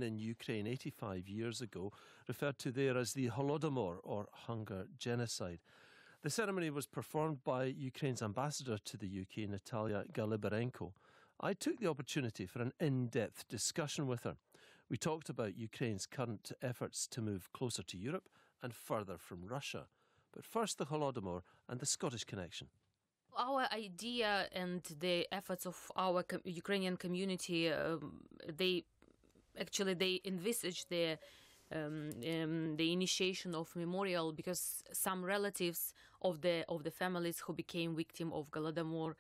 in Ukraine 85 years ago, referred to there as the Holodomor, or hunger genocide. The ceremony was performed by Ukraine's ambassador to the UK, N.Galibarenko. I took the opportunity for an in-depth discussion with her. We talked about Ukraine's current efforts to move closer to Europe and further from Russia. But first, the Holodomor and the Scottish connection. Our idea and the efforts of our Ukrainian community, they envisage the initiation of memorial, because some relatives of the families who became victim of Holodomor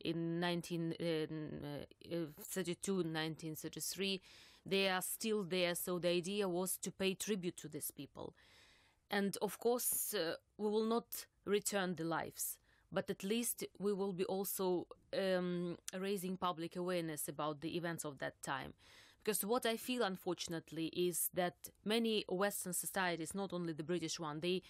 in 1932, 1933, they are still there. So the idea was to pay tribute to these people. And of course, we will not return the lives, but at least we will be also raising public awareness about the events of that time. Because what I feel, unfortunately, is that many Western societies, not only the British one, they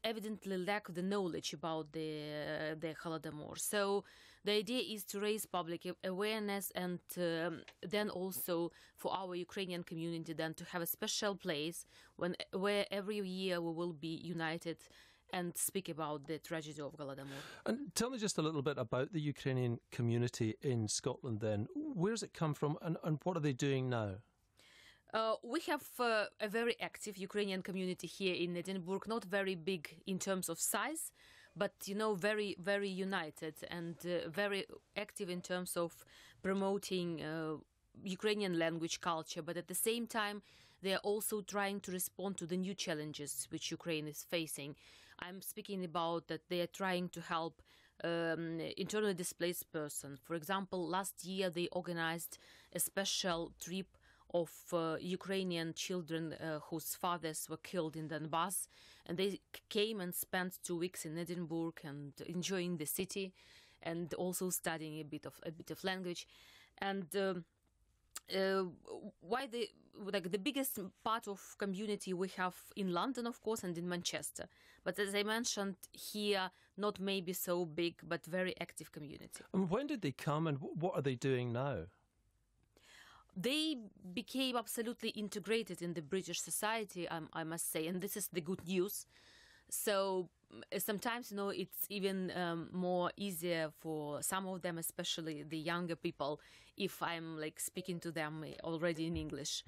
evidently lack the knowledge about the Holodomor. So the idea is to raise public awareness, and then also for our Ukrainian community then to have a special place where every year we will be united and speak about the tragedy of Holodomor. And tell me just a little bit about the Ukrainian community in Scotland then. Where does it come from, and what are they doing now? We have a very active Ukrainian community here in Edinburgh, not very big in terms of size, but, very, very united and very active in terms of promoting Ukrainian language, culture, but at the same time, they are also trying to respond to the new challenges which Ukraine is facing. I'm speaking about that they are trying to help internally displaced person. For example, last year they organized a special trip of Ukrainian children whose fathers were killed in Donbass, and they came and spent 2 weeks in Edinburgh and enjoying the city, and also studying a bit of language. And why the biggest part of community we have in London, of course, and in Manchester. But as I mentioned, here not maybe so big, but very active community. And when did they come, and what are they doing now? They became absolutely integrated in the British society, I must say, and this is the good news. So sometimes, it's even more easier for some of them, especially the younger people, if I'm speaking to them already in English.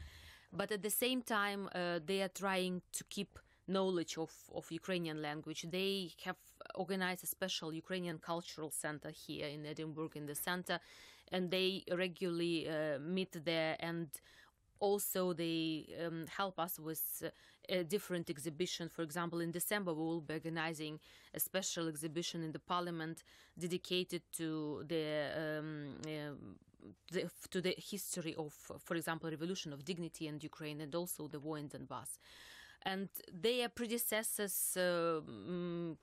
But at the same time, they are trying to keep knowledge of Ukrainian language. They have organized a special Ukrainian cultural center here in Edinburgh, in the center, and they regularly meet there, and also they help us with a different exhibition. For example, in December we will be organizing a special exhibition in the Parliament dedicated to the history of, for example, Revolution of Dignity in Ukraine, and also the war in Donbass. And their predecessors, some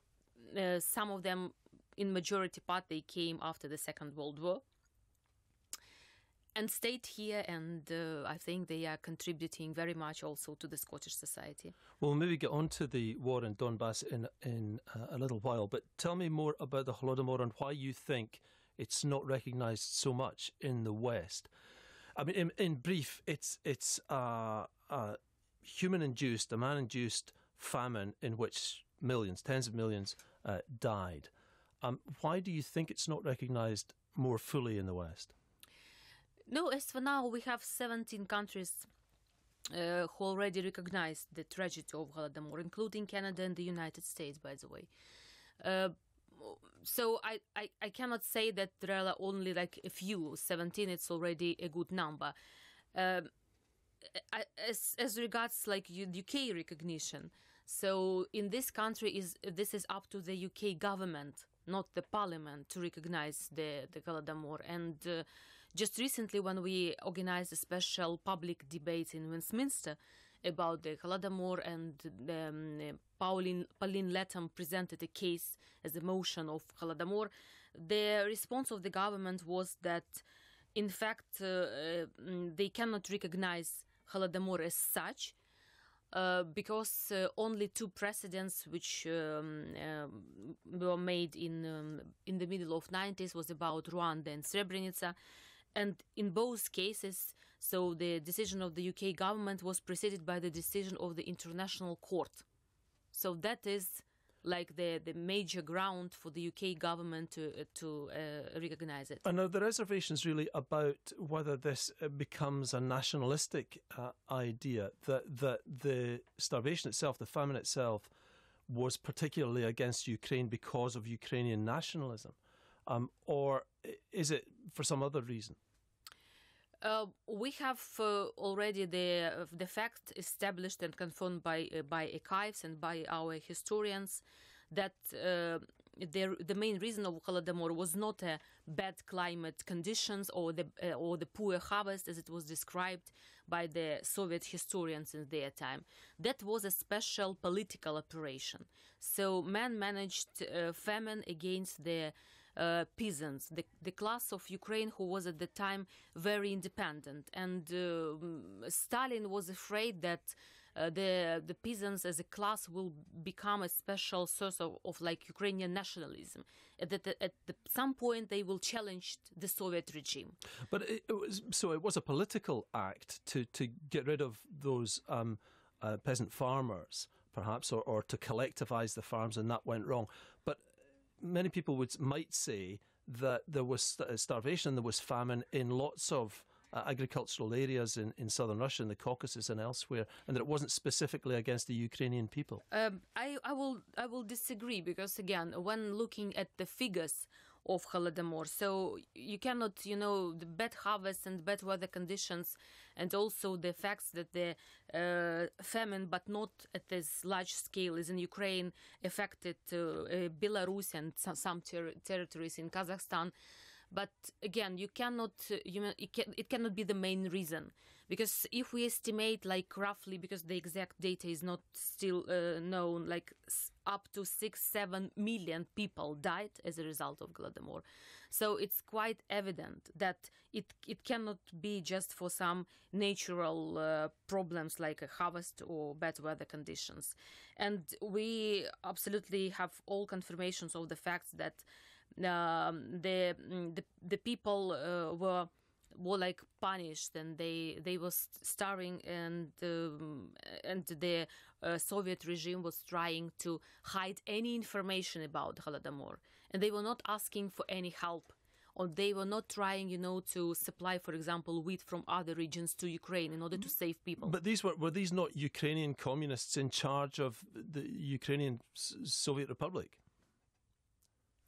of them, in majority part, they came after the Second World War and stayed here, and I think they are contributing very much also to the Scottish society. We'll maybe get on to the war in Donbass in a little while, but tell me more about the Holodomor and why you think it's not recognised so much in the West. I mean, in brief, it's a human-induced, a man-induced famine in which millions, tens of millions, died. Why do you think it's not recognised more fully in the West? No, as for now, we have 17 countries who already recognized the tragedy of Holodomor, including Canada and the United States, by the way. So I cannot say that there are only a few. 17, it's already a good number. As regards UK recognition, so in this country this is up to the UK government, not the parliament, to recognize the Holodomor. And just recently, when we organized a special public debate in Westminster about the Holodomor, and Pauline Latham presented a case as a motion of Holodomor, the response of the government was that, in fact, they cannot recognize Holodomor as such, because only 2 precedents which were made in the middle of 90s was about Rwanda and Srebrenica, and in both cases So the decision of the UK government was preceded by the decision of the International Court. So that is like the major ground for the UK government to recognize it. And are the reservations really about whether this becomes a nationalistic idea, that the starvation itself, the famine itself, was particularly against Ukraine because of Ukrainian nationalism? Or is it for some other reason? We have already the fact established and confirmed by archives and by our historians that the main reason of Holodomor was not a bad climate conditions or the poor harvest as it was described by the Soviet historians in their time. That was a special political operation. So man managed famine against the peasants, the class of Ukraine who was at the time very independent, and Stalin was afraid that the peasants as a class will become a special source of like Ukrainian nationalism. At some point they will challenge the Soviet regime. But it was a political act to get rid of those peasant farmers, perhaps, or to collectivise the farms, and that went wrong. But many people might say that there was starvation, there was famine in lots of agricultural areas in southern Russia, in the Caucasus and elsewhere, and that it wasn't specifically against the Ukrainian people. I will disagree, because again, when looking at the figures of Holodomor, so you cannot, the bad harvest and bad weather conditions, and also the facts that the famine, but not at this large scale, is in Ukraine, affected Belarus and some territories in Kazakhstan. But again, it cannot be the main reason, because if we estimate like roughly, because the exact data is not still known, like up to 6-7 million people died as a result of Holodomor. So it's quite evident that it cannot be just for some natural problems like a harvest or bad weather conditions. And we absolutely have all confirmations of the fact that the people were like punished, and they were starving, and the Soviet regime was trying to hide any information about Holodomor, and they were not asking for any help, or they were not trying, to supply, for example, wheat from other regions to Ukraine in order to save people. But were these not Ukrainian communists in charge of the Ukrainian Soviet Republic,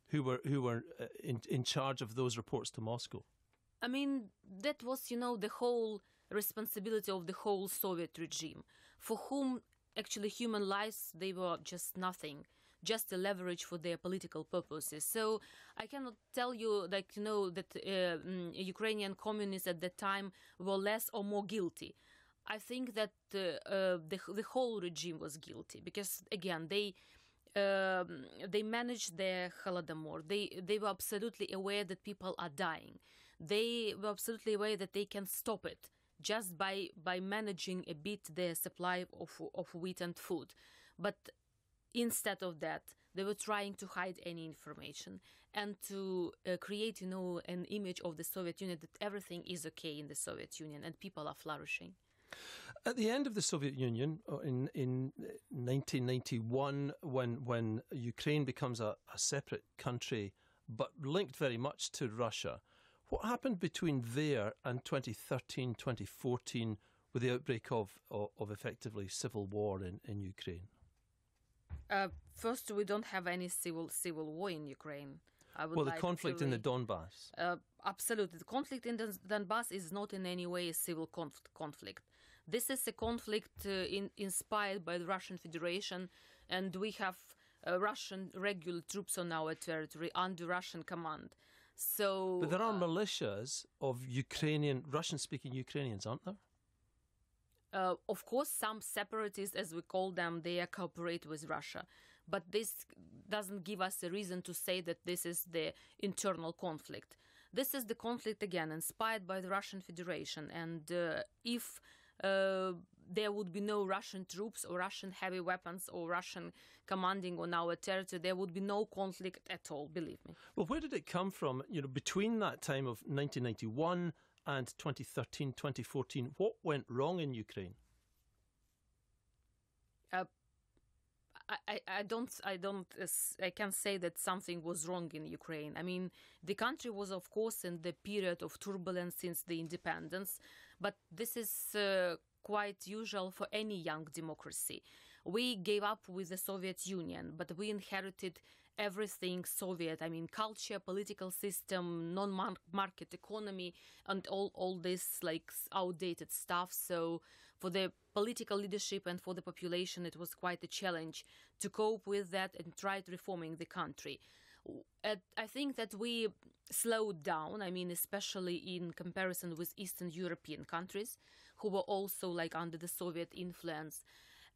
who were in charge of those reports to Moscow? I mean, that was, the whole responsibility of the whole Soviet regime, for whom actually human lives, they were just nothing, just a leverage for their political purposes. So I cannot tell you, that Ukrainian communists at that time were less or more guilty. I think that the whole regime was guilty, because, again, they managed their Holodomor. They were absolutely aware that people are dying. They were absolutely aware that they can stop it just by managing a bit their supply of wheat and food. But instead of that, they were trying to hide any information and to create, an image of the Soviet Union that everything is okay in the Soviet Union and people are flourishing. At the end of the Soviet Union, in 1991, when Ukraine becomes a separate country, but linked very much to Russia, what happened between there and 2013, 2014, with the outbreak of effectively civil war in Ukraine? First, we don't have any civil war in Ukraine. The conflict in the Donbass. Absolutely. The conflict in the Donbass is not in any way a civil conflict. This is a conflict inspired by the Russian Federation, and we have Russian regular troops on our territory under Russian command. So, but there are militias of Russian-speaking Ukrainians, aren't there? Of course, some separatists, as we call them, they cooperate with Russia. But this doesn't give us a reason to say that this is the internal conflict. This is the conflict, again, inspired by the Russian Federation. And if there would be no Russian troops or Russian heavy weapons or Russian commanding on our territory, there would be no conflict at all, believe me. Well, where did it come from, between that time of 1991 and 2013, 2014. What went wrong in Ukraine? I can't say that something was wrong in Ukraine. I mean, the country was, of course, in the period of turbulence since the independence, but this is quite usual for any young democracy. We gave up with the Soviet Union, but we inherited everything Soviet. I mean, culture, political system, non-market economy, and all this like outdated stuff. So for the political leadership and for the population, it was quite a challenge to cope with that and try reforming the country. I think that we slowed down, I mean, especially in comparison with Eastern European countries who were also like under the Soviet influence.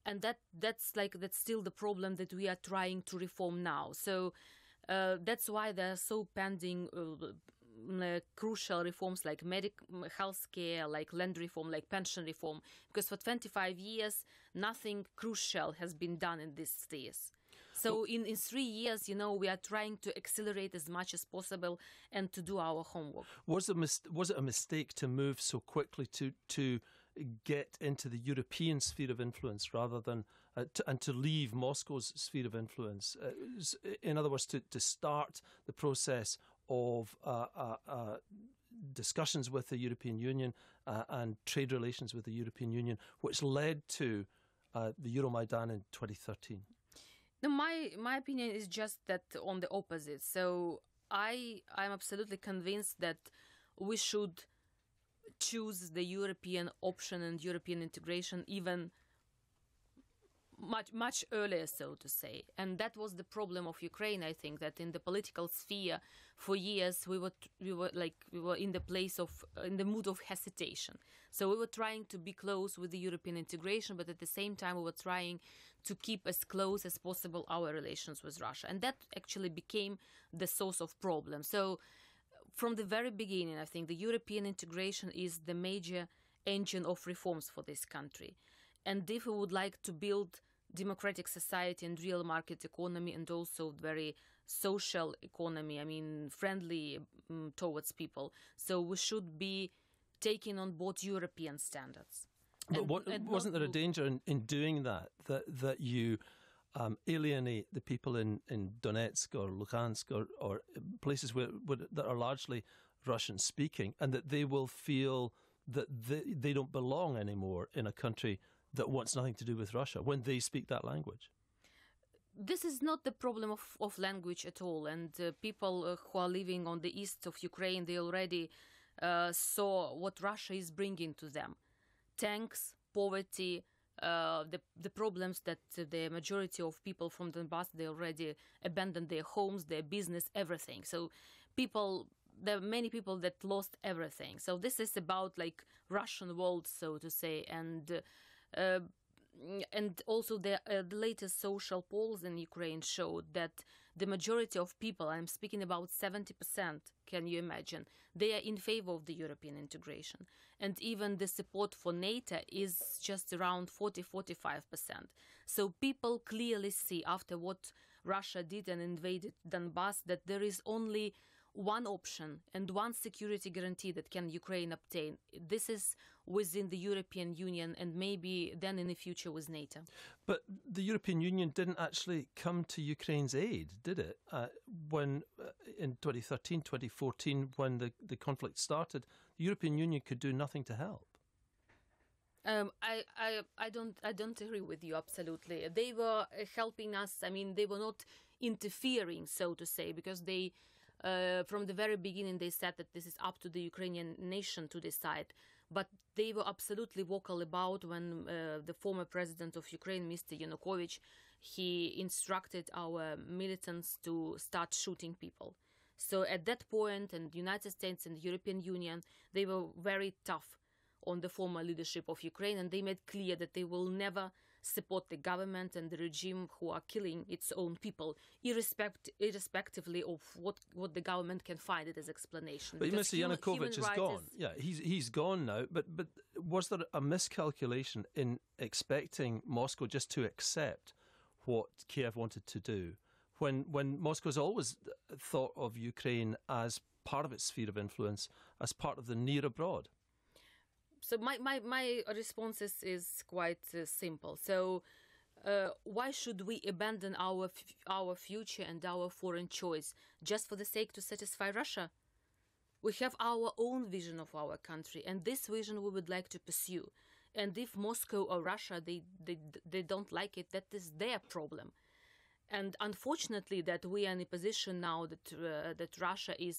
And that's still the problem that we are trying to reform now. So that's why there are so pending crucial reforms like healthcare, like land reform, like pension reform, because for 25 years, nothing crucial has been done in these spheres. So in 3 years, we are trying to accelerate as much as possible and to do our homework. Was it a mistake to move so quickly to get into the European sphere of influence rather than to leave Moscow's sphere of influence? In other words, to start the process of discussions with the European Union and trade relations with the European Union, which led to the Euromaidan in 2013? No, my opinion is just that on the opposite. So I'm absolutely convinced that we should choose the European option and European integration even much earlier, so to say. And that was the problem of Ukraine. I think that in the political sphere for years we were in the mood of hesitation. So we were trying to be close with the European integration, but at the same time we were trying to keep as close as possible our relations with Russia. And that actually became the source of problem. So from the very beginning, I think the European integration is the major engine of reforms for this country. And if we would like to build democratic society and real market economy and also very social economy, I mean, friendly towards people, so we should be taking on board European standards. But wasn't there a danger in doing that you alienate the people in Donetsk or Luhansk or places that are largely Russian speaking, and that they will feel that they don't belong anymore in a country that wants nothing to do with Russia when they speak that language? This is not the problem of language at all. And people who are living on the east of Ukraine, they already saw what Russia is bringing to them. Tanks, poverty, the problems that the majority of people from Donbass, they already abandoned their homes, their business, everything. So there are many people that lost everything. So this is about like Russian world, so to say. And also the latest social polls in Ukraine showed that the majority of people, I'm speaking about 70%, can you imagine, they are in favor of the European integration. And even the support for NATO is just around 40-45%. So people clearly see after what Russia did and invaded Donbass that there is only one option and one security guarantee that can Ukraine obtain. This is within the European Union and maybe then in the future with NATO. But the European Union didn't actually come to Ukraine's aid, did it? When in 2013, 2014, when the conflict started, the European Union could do nothing to help. I don't agree with you absolutely. They were helping us. I mean, they were not interfering, so to say, because they from the very beginning they said that this is up to the Ukrainian nation to decide. But they were absolutely vocal about when the former president of Ukraine, Mr. Yanukovych, he instructed our militants to start shooting people. So at that point, and the United States and the European Union, they were very tough on the former leadership of Ukraine, and they made clear that they will never support the government and the regime who are killing its own people, irrespectively of what the government can find it as explanation. But Mr. Yanukovych is gone. Yeah, he's gone now. But was there a miscalculation in expecting Moscow just to accept what Kiev wanted to do, when Moscow's always thought of Ukraine as part of its sphere of influence as part of the near abroad? So my response is quite simple. So why should we abandon our future and our foreign choice just for the sake to satisfy Russia? We have our own vision of our country, and this vision we would like to pursue. And if Moscow or Russia they don't like it, that is their problem. And unfortunately, that we are in a position now that Russia is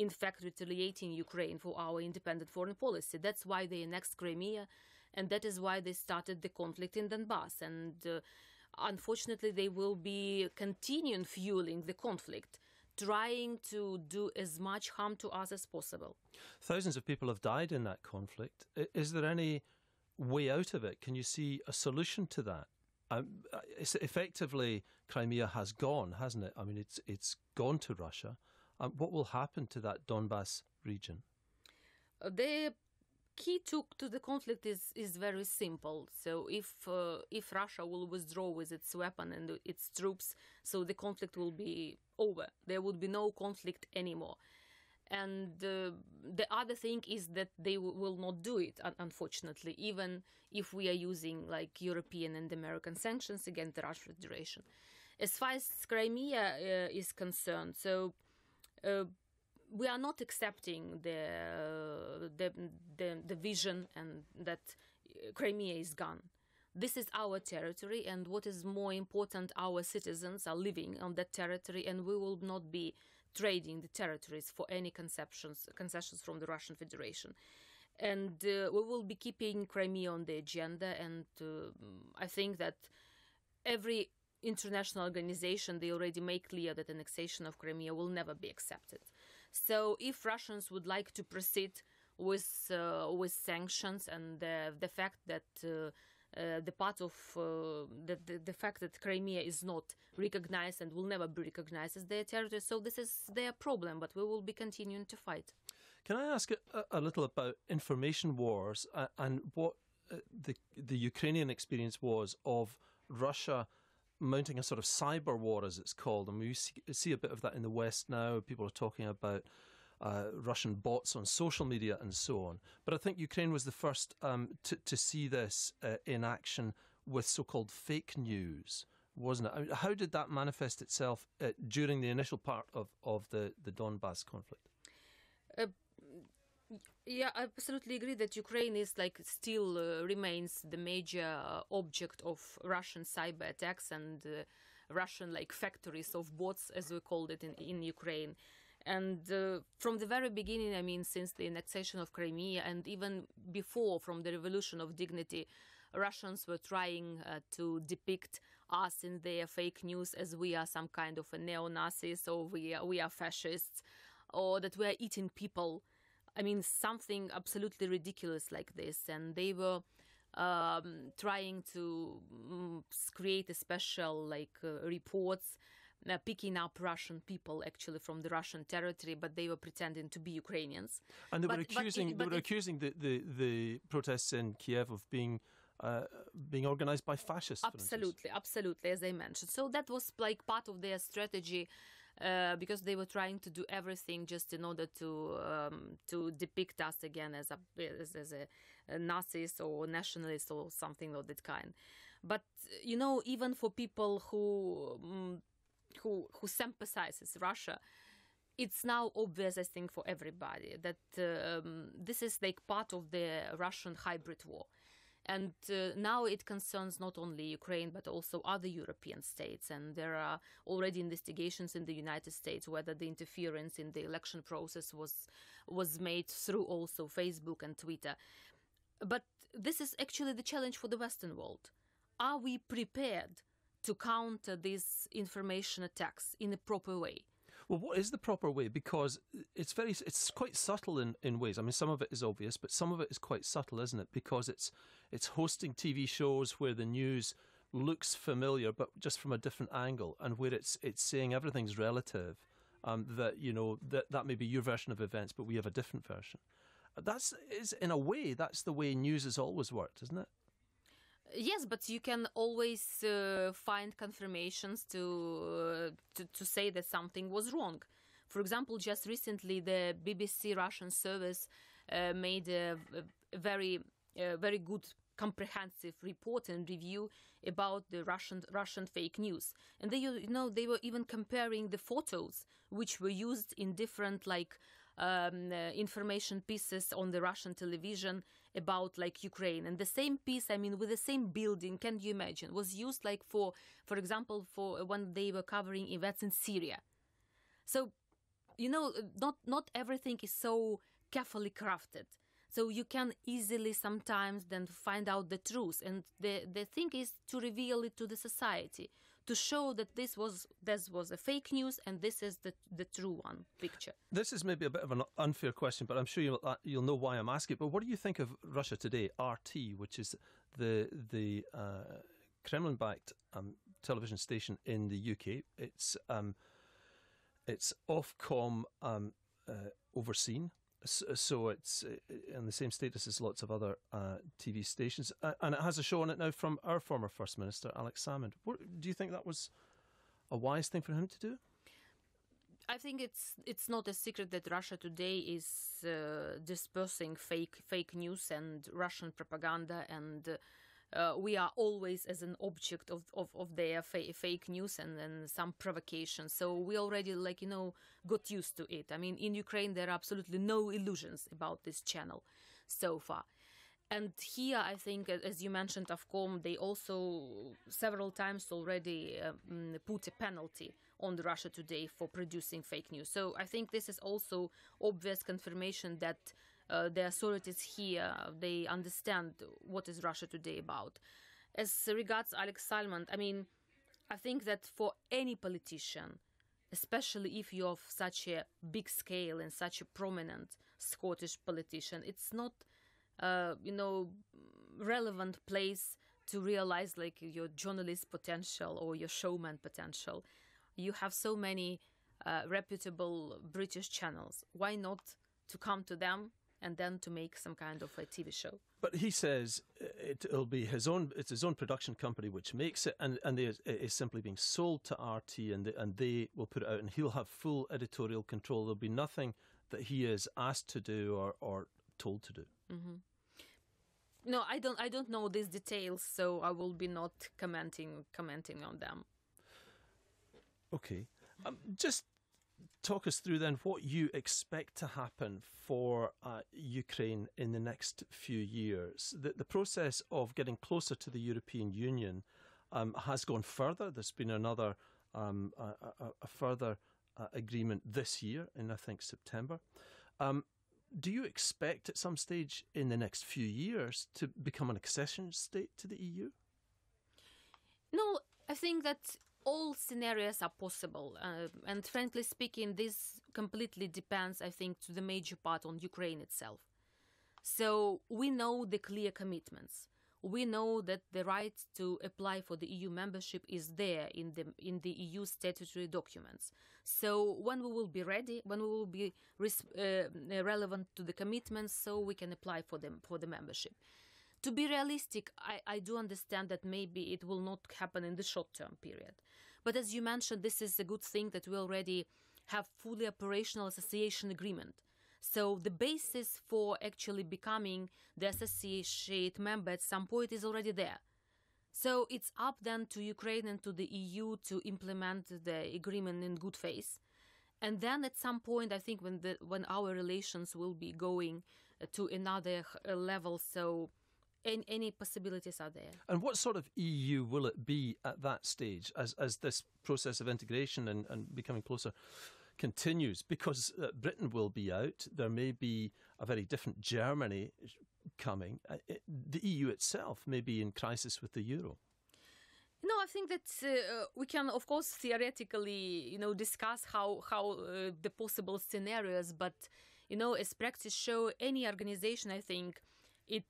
in fact retaliating Ukraine for our independent foreign policy. That's why they annexed Crimea, and that is why they started the conflict in Donbass. And unfortunately, they will be continuing fueling the conflict, trying to do as much harm to us as possible. Thousands of people have died in that conflict. Is there any way out of it? Can you see a solution to that? It's effectively, Crimea has gone, hasn't it? I mean, it's gone to Russia. What will happen to that Donbass region? The key to the conflict is very simple. So if Russia will withdraw with its weapon and its troops, so the conflict will be over. There would be no conflict anymore. And the other thing is that they will not do it, unfortunately, even if we are using like European and American sanctions against the Russian Federation. As far as Crimea is concerned, so we are not accepting the vision and that Crimea is gone. This is our territory, and what is more important, our citizens are living on that territory, and we will not be trading the territories for any concessions from the Russian Federation. And we will be keeping Crimea on the agenda, and I think that every international organization, they already make clear that annexation of Crimea will never be accepted. So if Russians would like to proceed with sanctions, and the fact that the fact that Crimea is not recognized and will never be recognized as their territory, so this is their problem, but we will be continuing to fight. Can I ask a little about information wars and what the Ukrainian experience was of Russia mounting a sort of cyber war, as it's called? And we see a bit of that in the West now. People are talking about Russian bots on social media and so on. But I think Ukraine was the first to see this in action with so-called fake news, wasn't it? I mean, how did that manifest itself during the initial part of the Donbass conflict? Yeah, I absolutely agree that Ukraine is still remains the major object of Russian cyber attacks and Russian factories of bots, as we called it in Ukraine. And from the very beginning, I mean, since the annexation of Crimea and even before, from the Revolution of Dignity, Russians were trying to depict us in their fake news as we are some kind of a neo-Nazis, or we are fascists, or that we are eating people. I mean, something absolutely ridiculous like this. And they were trying to create a special reports picking up Russian people actually from the Russian territory, but they were pretending to be Ukrainians. And they were accusing the protests in Kiev of being organized by fascists. Absolutely, as I mentioned. So that was part of their strategy, because they were trying to do everything just in order to depict us again as a Nazis or nationalists or something of that kind. But even for people who sympathizes Russia, it's now obvious, I think, for everybody that this is part of the Russian hybrid war. And now it concerns not only Ukraine, but also other European states. And there are already investigations in the United States whether the interference in the election process was made through also Facebook and Twitter. But this is actually the challenge for the Western world. Are we prepared to counter these information attacks in a proper way? Well, what is the proper way? Because it's quite subtle in ways. I mean, some of it is obvious, but some of it is quite subtle, isn't it? Because it's hosting TV shows where the news looks familiar, but just from a different angle, and where it's saying everything's relative. That may be your version of events, but we have a different version. In a way, that's the way news has always worked, isn't it? Yes, but you can always find confirmations to say that something was wrong. For example, just recently, the BBC Russian service made a very good comprehensive report and review about the Russian fake news, and they were even comparing the photos which were used in different information pieces on the Russian television about Ukraine, and the same piece, I mean, with the same building, can you imagine, was used for example, for when they were covering events in Syria. So not everything is so carefully crafted. So you can easily sometimes then find out the truth. And the thing is to reveal it to the society, to show that this was a fake news and this is the true one picture. This is maybe a bit of an unfair question, but I'm sure you'll know why I'm asking. But what do you think of Russia Today, RT, which is the Kremlin-backed television station in the UK? It's Ofcom overseen. So it's in the same status as lots of other TV stations. And it has a show on it now from our former First Minister, Alex Salmond. Do you think that was a wise thing for him to do? I think it's not a secret that Russia Today is dispersing fake news and Russian propaganda, and we are always as an object of their fake news and some provocation. So we already got used to it. I mean, in Ukraine there are absolutely no illusions about this channel so far. And here, I think, as you mentioned, Ofcom, they also several times already put a penalty on the Russia Today for producing fake news. So I think this is also obvious confirmation that the authorities here, they understand what is Russia Today about. As regards Alex Salmond, I mean, I think that for any politician, especially if you're of such a big scale and such a prominent Scottish politician, it's not, relevant place to realize your journalist potential or your showman potential. You have so many reputable British channels. Why not to come to them and then to make some kind of a TV show? But he says it'll be it's his own production company which makes it, and it is simply being sold to RT, and they will put it out, and he'll have full editorial control. There'll be nothing that he is asked to do or told to do. Mm-hmm. No, I don't know these details, so I will be not commenting on them. Okay, just talk us through then what you expect to happen for Ukraine in the next few years. The process of getting closer to the European Union has gone further. There's been another a further agreement this year in, I think, September. Do you expect at some stage in the next few years to become an accession state to the EU? No, I think that all scenarios are possible. And frankly speaking, this completely depends, I think, to the major part on Ukraine itself. So we know the clear commitments. We know that the right to apply for the EU membership is there in the EU statutory documents. So when we will be ready, when we will be relevant to the commitments, so we can apply for the membership. To be realistic, I do understand that maybe it will not happen in the short-term period. But as you mentioned, this is a good thing that we already have fully operational association agreement. So the basis for actually becoming the associate member at some point is already there. So it's up then to Ukraine and to the EU to implement the agreement in good faith. And then at some point, I think when our relations will be going to another level, so any possibilities are there. And what sort of EU will it be at that stage as this process of integration and becoming closer continues? Because Britain will be out. There may be a very different Germany coming. The EU itself may be in crisis with the euro. No, I think that we can, of course, theoretically, discuss how the possible scenarios. But, as practice show, any organization, I think, it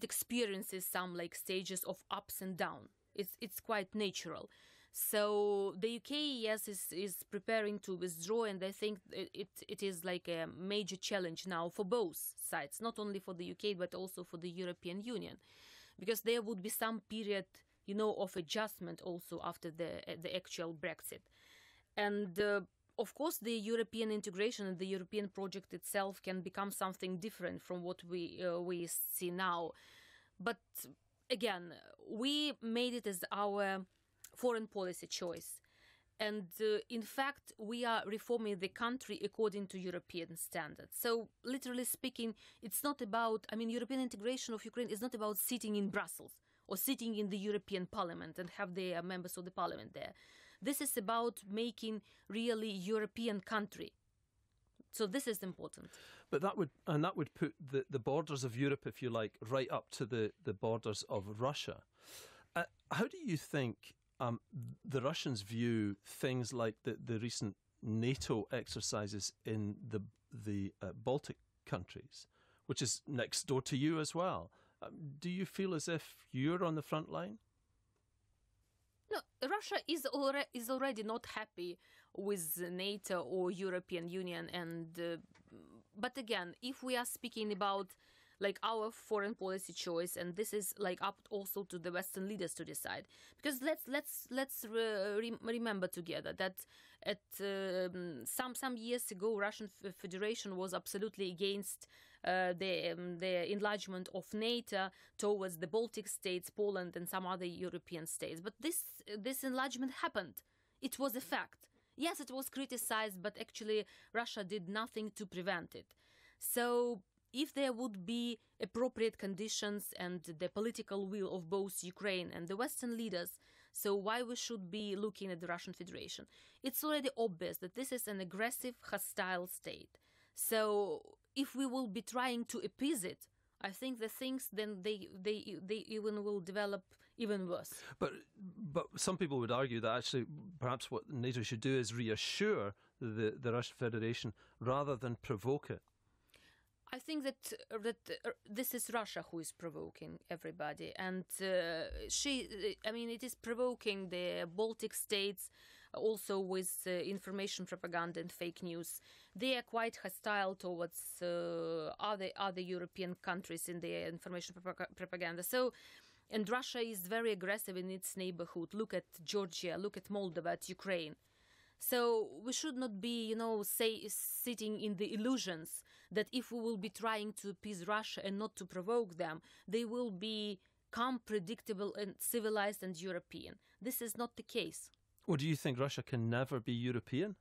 experiences some stages of ups and downs. It's quite natural. So the UK, yes, is preparing to withdraw, and I think it is a major challenge now for both sides, not only for the UK but also for the European Union, because there would be some period, of adjustment also after the actual Brexit. And of course, the European integration and the European project itself can become something different from what we see now. But again, we made it as our foreign policy choice. And in fact, we are reforming the country according to European standards. So, literally speaking, it's not about, European integration of Ukraine is not about sitting in Brussels or sitting in the European Parliament and have the members of the Parliament there. This is about making really European country. So this is important. But that would put the borders of Europe, if you like, right up to the borders of Russia. How do you think the Russians view things like the recent NATO exercises in the Baltic countries, which is next door to you as well? Do you feel as if you're on the front line? No, Russia is already not happy with NATO or European Union, and but again, if we are speaking about like our foreign policy choice, and this is like up also to the Western leaders to decide, because let's remember together that at some years ago, Russian Federation was absolutely against the enlargement of NATO towards the Baltic states, Poland, and some other European states. But this enlargement happened. It was a fact. Yes, it was criticized, but actually Russia did nothing to prevent it. So if there would be appropriate conditions and the political will of both Ukraine and the Western leaders, so why we should be looking at the Russian Federation? It's already obvious that this is an aggressive, hostile state. So if we will be trying to appease it, I think the things then they even will develop even worse. But some people would argue that actually perhaps what NATO should do is reassure the Russian Federation rather than provoke it. I think that this is Russia who is provoking everybody, and it is provoking the Baltic states also with information propaganda and fake news. They are quite hostile towards other European countries in their information propaganda. So, and Russia is very aggressive in its neighborhood. Look at Georgia, look at Moldova, at Ukraine. So we should not be, sitting in the illusions that if we will be trying to appease Russia and not to provoke them, they will become predictable and civilized and European. This is not the case. Or do you think Russia can never be European?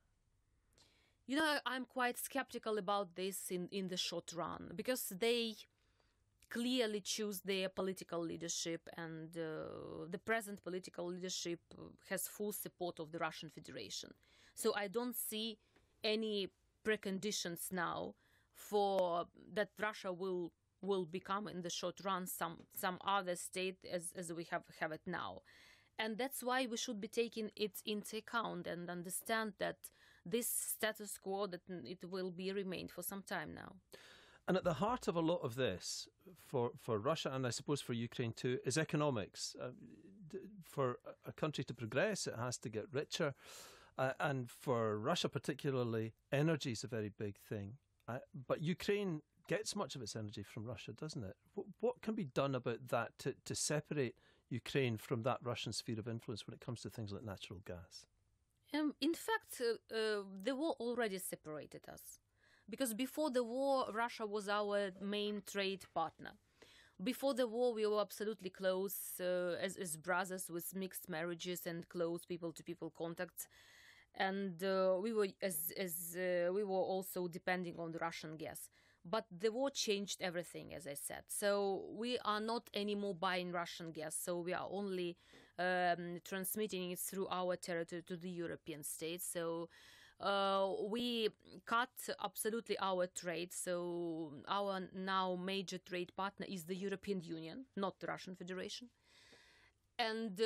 I'm quite skeptical about this in the short run, because they clearly choose their political leadership, and the present political leadership has full support of the Russian Federation. So I don't see any preconditions now for that Russia will become in the short run some other state as we have it now. And that's why we should be taking it into account and understand that this status quo, that it will be remained for some time now. And at the heart of a lot of this, for Russia and I suppose for Ukraine too, is economics. For a country to progress, it has to get richer. And for Russia particularly, energy is a very big thing. But Ukraine gets much of its energy from Russia, doesn't it? What can be done about that to separate Ukraine from that Russian sphere of influence when it comes to things like natural gas? In fact, the war already separated us. Because before the war, Russia was our main trade partner. Before the war, we were absolutely close as brothers, with mixed marriages and close people-to-people contacts. And we were also depending on the Russian gas. But the war changed everything, as I said. So we are not anymore buying Russian gas. So we are only transmitting it through our territory to the European states. So we cut absolutely our trade. So our now major trade partner is the European Union, not the Russian Federation. And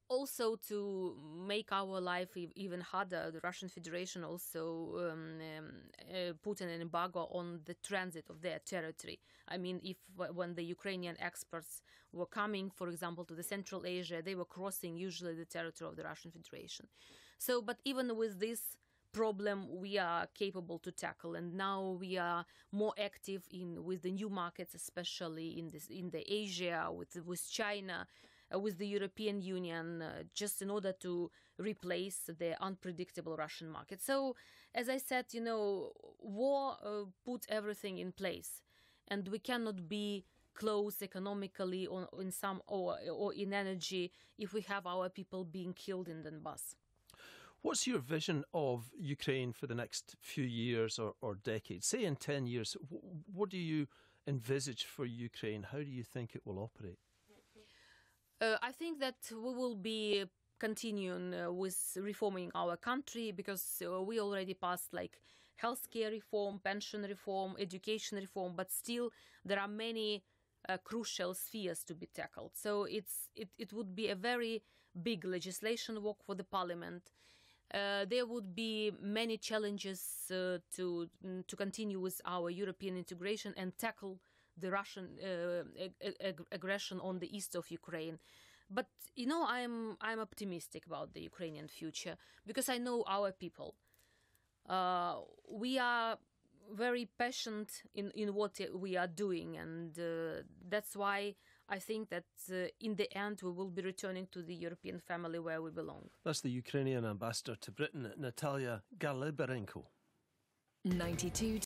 also to make our life even harder, the Russian Federation also put an embargo on the transit of their territory. I mean, when the Ukrainian experts were coming, for example, to the Central Asia, they were crossing usually the territory of the Russian Federation. So, but even with this problem, we are capable to tackle, and now we are more active with the new markets, especially in the Asia with China. with the European Union, just in order to replace the unpredictable Russian market. So, as I said, war put everything in place, and we cannot be close economically or in energy if we have our people being killed in Donbass. What's your vision of Ukraine for the next few years or decades? Say in 10 years, what do you envisage for Ukraine? How do you think it will operate? I think that we will be continuing with reforming our country, because we already passed like healthcare reform, pension reform, education reform, but still there are many crucial spheres to be tackled. So it would be a very big legislation work for the parliament. There would be many challenges to continue with our European integration and tackle the Russian aggression on the east of Ukraine. But I'm optimistic about the Ukrainian future, because I know our people. We are very passionate in what we are doing, and that's why I think that in the end we will be returning to the European family where we belong. That's the Ukrainian ambassador to Britain, N.Galibarenko. 92